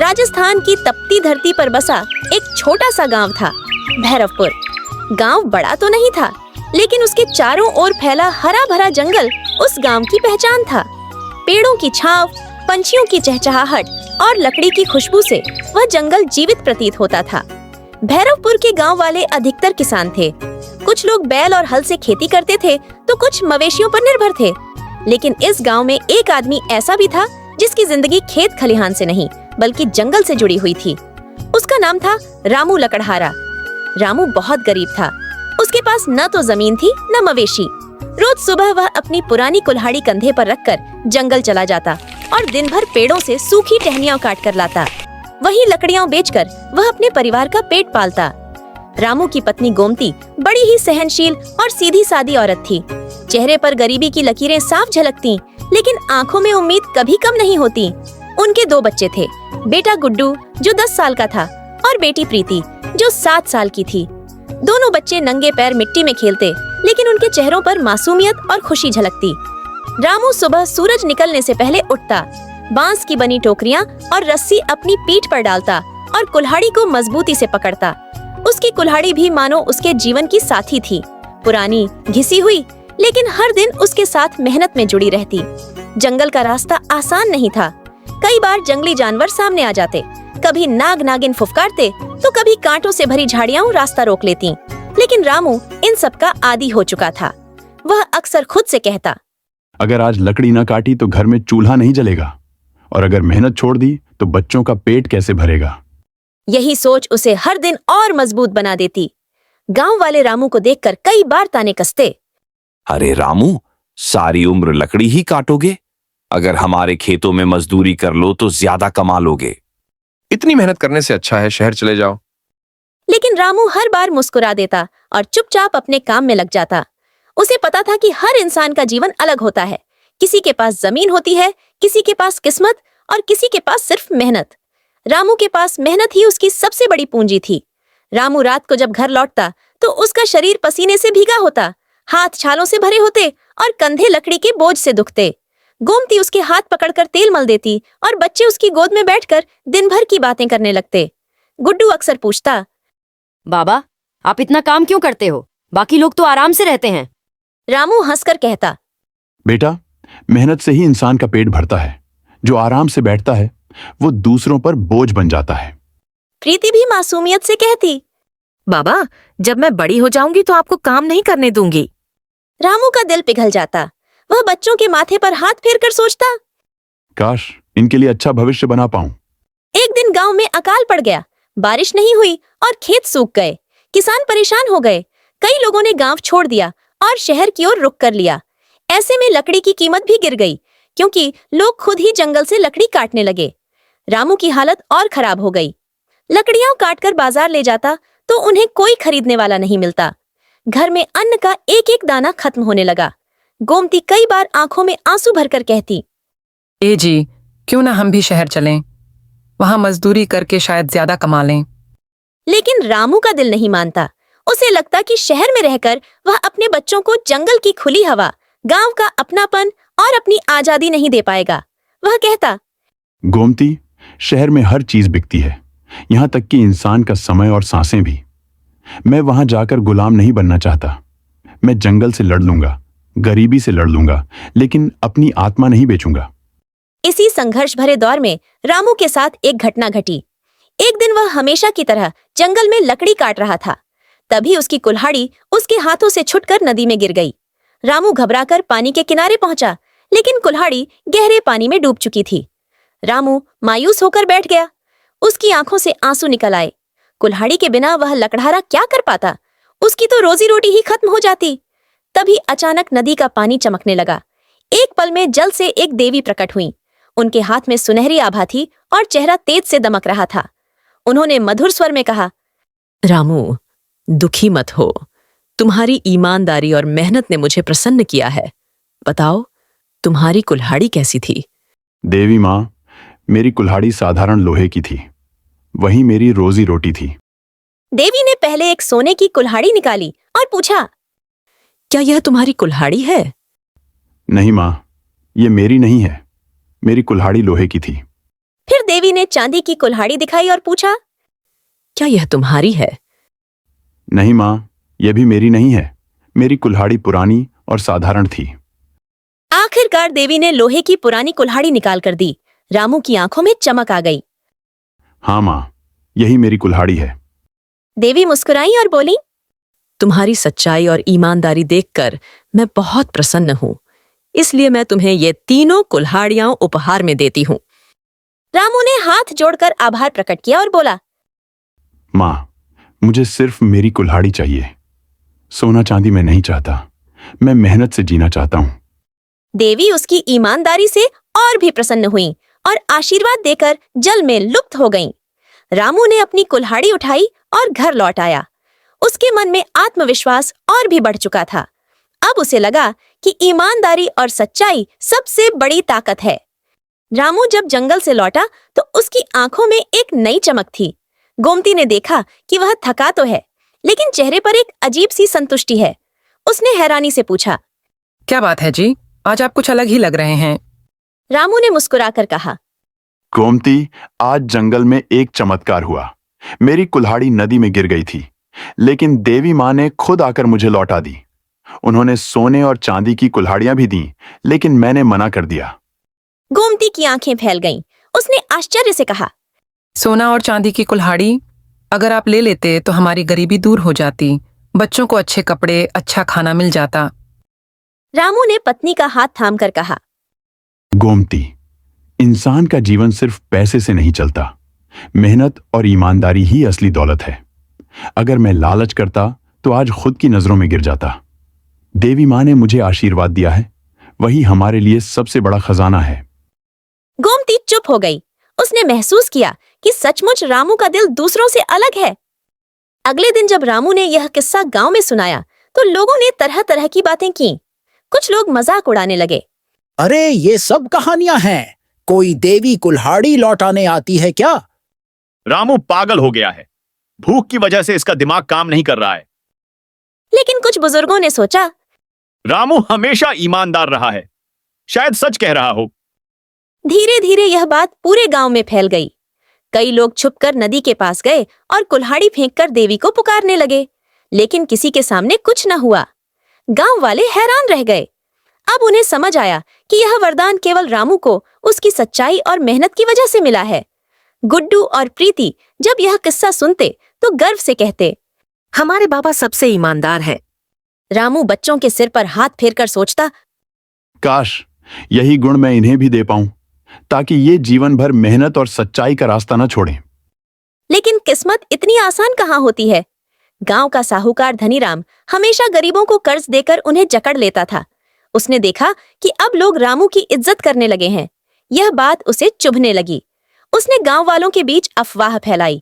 राजस्थान की तपती धरती पर बसा एक छोटा सा गांव था, भैरवपुर। गांव बड़ा तो नहीं था, लेकिन उसके चारों ओर फैला हरा भरा जंगल उस गांव की पहचान था। पेड़ों की छांव, पंछियों की चहचहाहट और लकड़ी की खुशबू से वह जंगल जीवित प्रतीत होता था। भैरवपुर के गांव वाले अधिकतर किसान थे। कुछ लोग बैल और हल से खेती करते थे, तो कुछ मवेशियों पर निर्भर थे। लेकिन इस गांव में एक आदमी ऐसा भी था जिसकी जिंदगी खेत खलिहान से नहीं बल्कि जंगल से जुड़ी हुई थी। उसका नाम था रामू लकड़हारा। रामू बहुत गरीब था। उसके पास न तो जमीन थी न मवेशी। रोज सुबह वह अपनी पुरानी कुल्हाड़ी कंधे पर रखकर जंगल चला जाता और दिन भर पेड़ों से सूखी टहनियां काट कर लाता। वही लकड़ियां बेचकर वह अपने परिवार का पेट पालता। रामू की पत्नी गोमती बड़ी ही सहनशील और सीधी सादी औरत थी। चेहरे पर गरीबी की लकीरें साफ झलकती, लेकिन आंखों में उम्मीद कभी कम नहीं होती। उनके 2 बच्चे थे, बेटा गुड्डू जो 10 साल का था और बेटी प्रीति जो 7 साल की थी। दोनों बच्चे नंगे पैर मिट्टी में खेलते, लेकिन उनके चेहरों पर मासूमियत और खुशी झलकती। रामू सुबह सूरज निकलने से पहले उठता, बांस की बनी टोकरियां और रस्सी अपनी पीठ पर डालता और कुल्हाड़ी को मजबूती से पकड़ता। उसकी कुल्हाड़ी भी मानो उसके जीवन की साथी थी, पुरानी, घिसी हुई, लेकिन हर दिन उसके साथ मेहनत में जुड़ी रहती। जंगल का रास्ता आसान नहीं था। कई बार जंगली जानवर सामने आ जाते, कभी नाग नागिन फुफकारते तो कभी कांटों से भरी झाड़ियां रास्ता रोक लेती। लेकिन रामू इन सब का आदी हो चुका था। वह अक्सर खुद से कहता, अगर आज लकड़ी न काटी तो घर में चूल्हा नहीं जलेगा, और अगर मेहनत छोड़ दी तो बच्चों का पेट कैसे भरेगा। यही सोच उसे हर दिन और मजबूत बना देती। गांव वाले रामू को देखकर कई बार ताने कसते। अरे रामू, सारी उम्र लकड़ी ही काटोगे? अगर हमारे खेतों में मजदूरी कर लो तो ज्यादा कमा लोगे। इतनी मेहनत करने से अच्छा है शहर चले जाओ। लेकिन रामू हर बार मुस्कुरा देता और चुपचाप अपने काम में लग जाता। उसे पता था कि हर इंसान का जीवन अलग होता है। किसी के पास जमीन होती है, किसी के पास किस्मत और किसी के पास सिर्फ मेहनत। रामू के पास मेहनत ही उसकी सबसे बड़ी पूंजी थी। रामू रात को जब घर लौटता तो उसका शरीर पसीने से भीगा होता, हाथ छालों से भरे होते और कंधे लकड़ी के बोझ से दुखते। गोमती उसके हाथ पकड़कर तेल मल देती और बच्चे उसकी गोद में बैठकर दिन भर की बातें करने लगते। गुड्डू अक्सर पूछता, बाबा, आप इतना काम क्यों करते हो? बाकी लोग तो आराम से रहते हैं। रामू हंसकर कहता, बेटा, मेहनत से ही इंसान का पेट भरता है। जो आराम से बैठता है वो दूसरों पर बोझ बन जाता है। प्रीति भी मासूमियत से कहती, बाबा, जब मैं बड़ी हो जाऊंगी तो आपको काम नहीं करने दूंगी। रामू का दिल पिघल जाता। वह बच्चों के माथे पर हाथ फेरकर सोचता, काश इनके लिए अच्छा भविष्य बना पाऊं। एक दिन गांव में अकाल पड़ गया। बारिश नहीं हुई और खेत सूख गए। किसान परेशान हो गए। कई लोगों ने गांव छोड़ दिया और शहर की ओर रुख कर लिया। ऐसे में लकड़ी की कीमत भी गिर गई, क्योंकि लोग खुद ही जंगल से लकड़ी काटने लगे। रामू की हालत और खराब हो गई। लकड़ियां काटकर बाजार ले जाता तो उन्हें कोई खरीदने वाला नहीं मिलता। घर में अन्न का एक एक दाना खत्म होने लगा। गोमती कई बार आंखों में आंसू भरकर कहती, ए जी, क्यों ना हम भी शहर चलें? वहां मजदूरी करके शायद ज्यादा कमा लें। लेकिन रामू का दिल नहीं मानता। उसे लगता कि शहर में रहकर वह अपने बच्चों को जंगल की खुली हवा, गांव का अपनापन और अपनी आजादी नहीं दे पाएगा। वह कहता, गोमती, शहर में हर चीज बिकती है, यहां तक कि इंसान का समय और सांसें भी। मैं वहां जाकर गुलाम नहीं बनना चाहता। मैं जंगल से लड़ लूंगा, गरीबी से लड़ लूंगा, लेकिन अपनी आत्मा नहीं बेचूंगा। इसी संघर्ष भरे दौर में रामू के साथ एक घटना घटी। एक दिन वह हमेशा की तरह जंगल में लकड़ी काट रहा था। तभी उसकी कुल्हाड़ी उसके हाथों से छुटकर नदी में गिर गई। रामू घबराकर पानी के किनारे पहुंचा, लेकिन कुल्हाड़ी गहरे पानी में डूब चुकी थी। रामू मायूस होकर बैठ गया। उसकी आंखों से आंसू निकल आए। कुल्हाड़ी के बिना वह लकड़हारा क्या कर पाता? उसकी तो रोजी रोटी ही खत्म हो जाती। तभी अचानक नदी का पानी चमकने लगा। एक पल में जल से एक देवी प्रकट हुई। उनके हाथ में सुनहरी आभा थी और चेहरा तेज से दमक रहा था। उन्होंने मधुर स्वर में कहा, रामू, दुखी मत हो। तुम्हारी ईमानदारी और मेहनत ने मुझे प्रसन्न किया है। बताओ, तुम्हारी कुल्हाड़ी कैसी थी? देवी माँ, मेरी कुल्हाड़ी साधारण लोहे की थी। वही मेरी रोजी रोटी थी। देवी ने पहले एक सोने की कुल्हाड़ी निकाली और पूछा, क्या यह तुम्हारी कुल्हाड़ी है? नहीं माँ, ये मेरी नहीं है। मेरी कुल्हाड़ी लोहे की थी। फिर देवी ने चांदी की कुल्हाड़ी दिखाई और पूछा, क्या यह तुम्हारी है? नहीं माँ, यह भी मेरी नहीं है। मेरी कुल्हाड़ी पुरानी और साधारण थी। आखिरकार देवी ने लोहे की पुरानी कुल्हाड़ी निकाल कर दी। रामू की आंखों में चमक आ गई। हाँ माँ, यही मेरी कुल्हाड़ी है। देवी मुस्कुराई और बोली, तुम्हारी सच्चाई और ईमानदारी देखकर मैं बहुत प्रसन्न हूँ, इसलिए मैं तुम्हें ये तीनों कुल्हाड़ियां उपहार में देती हूँ। रामू ने हाथ जोड़कर आभार प्रकट किया और बोला, माँ, मुझे सिर्फ मेरी कुल्हाड़ी चाहिए। सोना चांदी मैं नहीं चाहता। मैं मेहनत से जीना चाहता हूँ। देवी उसकी ईमानदारी से और भी प्रसन्न हुई और आशीर्वाद देकर जल में लुप्त हो गईं। रामू ने अपनी कुल्हाड़ी उठाई और घर लौट आया। उसके मन में आत्मविश्वास और भी बढ़ चुका था। अब उसे लगा कि ईमानदारी और सच्चाई सबसे बड़ी ताकत है। रामू जब जंगल से लौटा तो उसकी आंखों में एक नई चमक थी। गोमती ने देखा कि वह थका तो है, लेकिन चेहरे पर एक अजीब सी संतुष्टि है। उसने हैरानी से पूछा, क्या बात है जी, आज आप कुछ अलग ही लग रहे हैं। रामू ने मुस्कुराकर कहा, गोमती, आज जंगल में एक चमत्कार हुआ। मेरी कुल्हाड़ी नदी में गिर गई थी, लेकिन देवी माँ ने खुद आकर मुझे लौटा दी। उन्होंने सोने और चांदी की कुल्हाड़ियां भी दी, लेकिन मैंने मना कर दिया। गोमती की आंखें फैल गईं। उसने आश्चर्य से कहा, सोना और चांदी की कुल्हाड़ी अगर आप ले लेते तो हमारी गरीबी दूर हो जाती, बच्चों को अच्छे कपड़े, अच्छा खाना मिल जाता। रामू ने पत्नी का हाथ थामकर कहा, गोमती, इंसान का जीवन सिर्फ पैसे से नहीं चलता। मेहनत और ईमानदारी ही असली दौलत है। अगर मैं लालच करता तो आज खुद की नजरों में गिर जाता। देवी माँ ने मुझे आशीर्वाद दिया है, वही हमारे लिए सबसे बड़ा खजाना है। गोमती चुप हो गई। उसने महसूस किया कि सचमुच रामू का दिल दूसरों से अलग है। अगले दिन जब रामू ने यह किस्सा गांव में सुनाया तो लोगों ने तरह तरह की बातें की। कुछ लोग मजाक उड़ाने लगे। अरे ये सब कहानियां हैं, कोई देवी कुल्हाड़ी लौटाने आती है क्या? रामू पागल हो गया है। भूख की वजह से इसका दिमाग काम नहीं कर रहा है। लेकिन कुछ बुजुर्गों ने सोचा, रामू हमेशा ईमानदार रहा है, शायद सच कह रहा हो। धीरे धीरे यह बात पूरे गांव में फैल गई। कई लोग छुपकर नदी के पास गए और कुल्हाड़ी फेंककर देवी को पुकारने लगे, लेकिन किसी के सामने कुछ न हुआ। गांव वाले हैरान रह गए। अब उन्हें समझ आया कि यह वरदान केवल रामू को उसकी सच्चाई और मेहनत की वजह से मिला है। गुड्डू और प्रीति जब यह किस्सा सुनते तो गर्व से कहते, हमारे बाबा सबसे ईमानदार है। रामू बच्चों के सिर पर हाथ फेरकर सोचता, काश यही गुण मैं इन्हें भी दे पाऊं, ताकि ये जीवन भर मेहनत और सच्चाई का रास्ता न छोड़ें। लेकिन किस्मत इतनी आसान कहाँ होती है। गांव का साहूकार धनीराम हमेशा गरीबों को कर्ज देकर उन्हें जकड़ लेता था। उसने देखा कि अब लोग रामू की इज्जत करने लगे हैं। यह बात उसे चुभने लगी। उसने गांव वालों के बीच अफवाह फैलाई।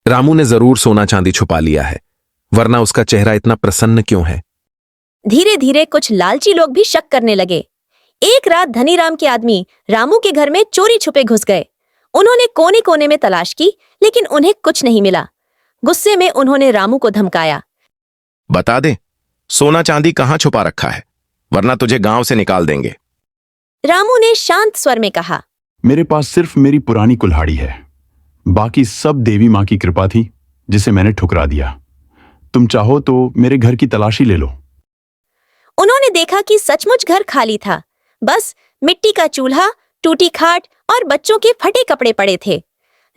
रामू ने जरूर सोना चांदी छुपा लिया है, वरना उसका चेहरा इतना प्रसन्न क्यों है? धीरे धीरे कुछ लालची लोग भी शक करने लगे। एक रात धनीराम के आदमी रामू के घर में चोरी छुपे घुस गए। उन्होंने कोने कोने में तलाश की, लेकिन उन्हें कुछ नहीं मिला। गुस्से में उन्होंने रामू को धमकाया, बता दे सोना चांदी कहाँ छुपा रखा है, वरना तुझे गांव से निकाल देंगे। रामू ने शांत स्वर में कहा, मेरे पास सिर्फ मेरी पुरानी कुल्हाड़ी है। बाकी सब देवी माँ की कृपा थी, जिसे मैंने ठुकरा दिया। तुम चाहो तो मेरे घर की तलाशी ले लो। उन्होंने देखा कि सचमुच घर खाली था। बस मिट्टी का चूल्हा, टूटी खाट और बच्चों के फटे कपड़े पड़े थे।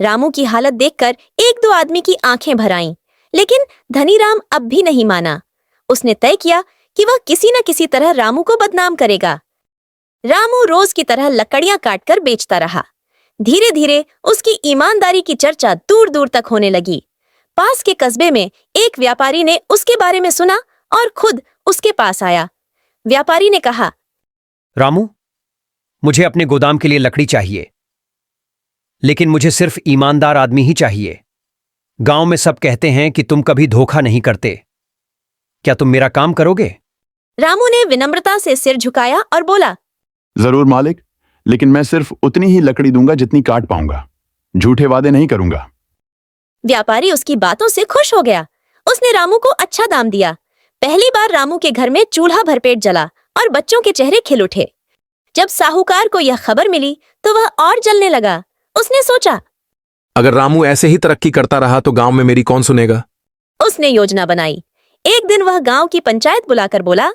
रामू की हालत देखकर एक दो आदमी की आंखें भर आईं, लेकिन धनीराम अब भी नहीं माना। उसने तय किया कि वह किसी न किसी तरह रामू को बदनाम करेगा। रामू रोज की तरह लकड़ियां काटकर बेचता रहा। धीरे धीरे उसकी ईमानदारी की चर्चा दूर दूर तक होने लगी। पास के कस्बे में एक व्यापारी ने उसके बारे में सुना और खुद उसके पास आया। व्यापारी ने कहा, रामू, मुझे अपने गोदाम के लिए लकड़ी चाहिए, लेकिन मुझे सिर्फ ईमानदार आदमी ही चाहिए। गांव में सब कहते हैं कि तुम कभी धोखा नहीं करते। क्या तुम मेरा काम करोगे? रामू ने विनम्रता से सिर झुकाया और बोला, जरूर मालिक, लेकिन मैं सिर्फ उतनी ही लकड़ी दूंगा जितनी काट पाऊंगा। झूठे वादे नहीं करूंगा। व्यापारी उसकी बातों से खुश हो गया। उसने रामू को अच्छा दाम दिया। पहली बार रामू के घर में चूल्हा भरपेट जला और बच्चों के चेहरे खिल उठे। जब साहूकार को यह खबर मिली तो वह और जलने लगा। उसने सोचा। अगर रामू ऐसे ही तरक्की करता रहा तो गांव में मेरी कौन सुनेगा? उसने योजना बनाई। एक दिन वह गांव की पंचायत बुलाकर बोला,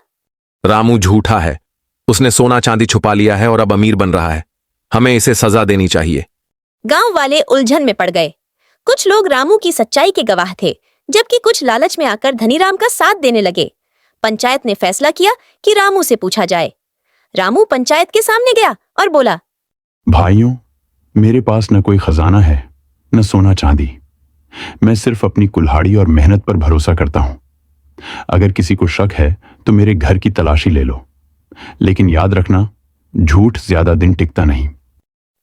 रामू झूठा है। उसने सोना चांदी छुपा लिया है और अब अमीर बन रहा है। हमें इसे सजा देनी चाहिए। गांव वाले उलझन में पड़ गए। कुछ लोग रामू की सच्चाई के गवाह थे, जबकि कुछ लालच में आकर धनीराम का साथ देने लगे। पंचायत ने फैसला किया कि रामू से पूछा जाए। रामू पंचायत के सामने गया और बोला, भाइयों, मेरे पास न कोई खजाना है न सोना चांदी। मैं सिर्फ अपनी कुल्हाड़ी और मेहनत पर भरोसा करता हूं। अगर किसी को शक है तो मेरे घर की तलाशी ले लो, लेकिन याद रखना, झूठ ज्यादा दिन टिकता नहीं।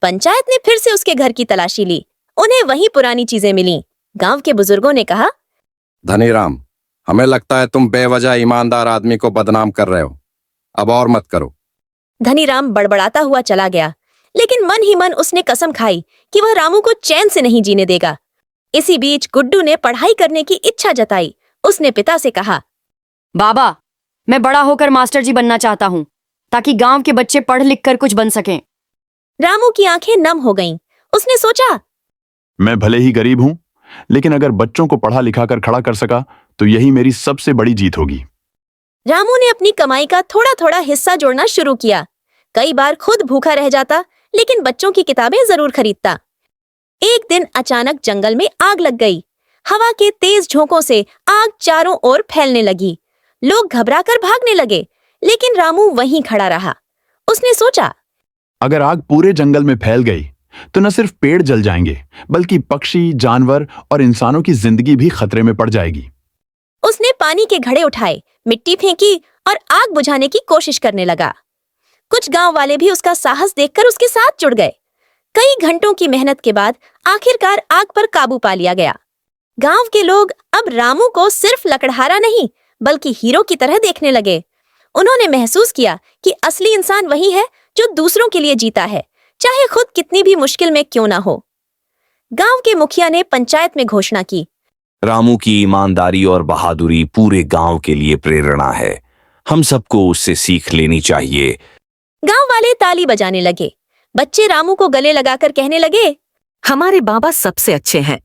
पंचायत ने फिर से उसके घर की तलाशी ली। उन्हें वही पुरानी चीजें मिलीं। गांव के बुजुर्गों ने कहा, धनीराम, हमें लगता है तुम बेवजह ईमानदार आदमी को बदनाम कर रहे हो। अब और मत करो। धनीराम बड़बड़ाता हुआ चला गया, लेकिन मन ही मन उसने कसम खाई कि वह रामू को चैन से नहीं जीने देगा। इसी बीच गुड्डू ने पढ़ाई करने की इच्छा जताई। उसने पिता से कहा, बाबा, मैं बड़ा होकर मास्टर जी बनना चाहता हूँ, ताकि गांव के बच्चे पढ़ लिख कर कुछ बन सकें। रामू की आंखें नम हो गईं। उसने सोचा, मैं भले ही गरीब हूं, लेकिन अगर बच्चों को पढ़ा लिखा कर खड़ा कर सका तो यही मेरी सबसे बड़ी जीत होगी। रामू ने अपनी कमाई का थोड़ा थोड़ा हिस्सा जोड़ना शुरू किया। कई बार खुद भूखा रह जाता, लेकिन बच्चों की किताबें जरूर खरीदता। एक दिन अचानक जंगल में आग लग गई। हवा के तेज झोंकों से आग चारों ओर फैलने लगी। लोग घबराकर भागने लगे, लेकिन रामू वहीं खड़ा रहा। उसने सोचा, अगर आग पूरे जंगल में फैल गई तो न सिर्फ पेड़ जल जाएंगे, बल्कि पक्षी, जानवर और इंसानों की जिंदगी भी खतरे में पड़ जाएगी। उसने पानी के घड़े उठाए, मिट्टी फेंकी और आग बुझाने की कोशिश करने लगा। कुछ गांव वाले भी उसका साहस देखकर उसके साथ जुड़ गए। कई घंटों की मेहनत के बाद आखिरकार आग पर काबू पा लिया गया। गांव के लोग अब रामू को सिर्फ लकड़हारा नहीं, बल्कि हीरो की तरह देखने लगे। उन्होंने महसूस किया कि असली इंसान वही है जो दूसरों के लिए जीता है, चाहे खुद कितनी भी मुश्किल में क्यों ना हो। गांव के मुखिया ने पंचायत में घोषणा की, रामू की ईमानदारी और बहादुरी पूरे गांव के लिए प्रेरणा है। हम सबको उससे सीख लेनी चाहिए। गांव वाले ताली बजाने लगे। बच्चे रामू को गले लगाकर कहने लगे, हमारे बाबा सबसे अच्छे हैं।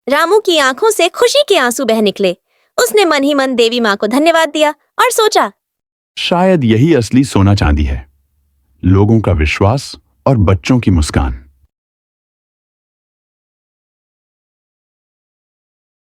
रामू की आंखों से खुशी के आंसू बह निकले। उसने मन ही मन देवी माँ को धन्यवाद दिया और सोचा, शायद यही असली सोना चांदी है, लोगों का विश्वास और बच्चों की मुस्कान।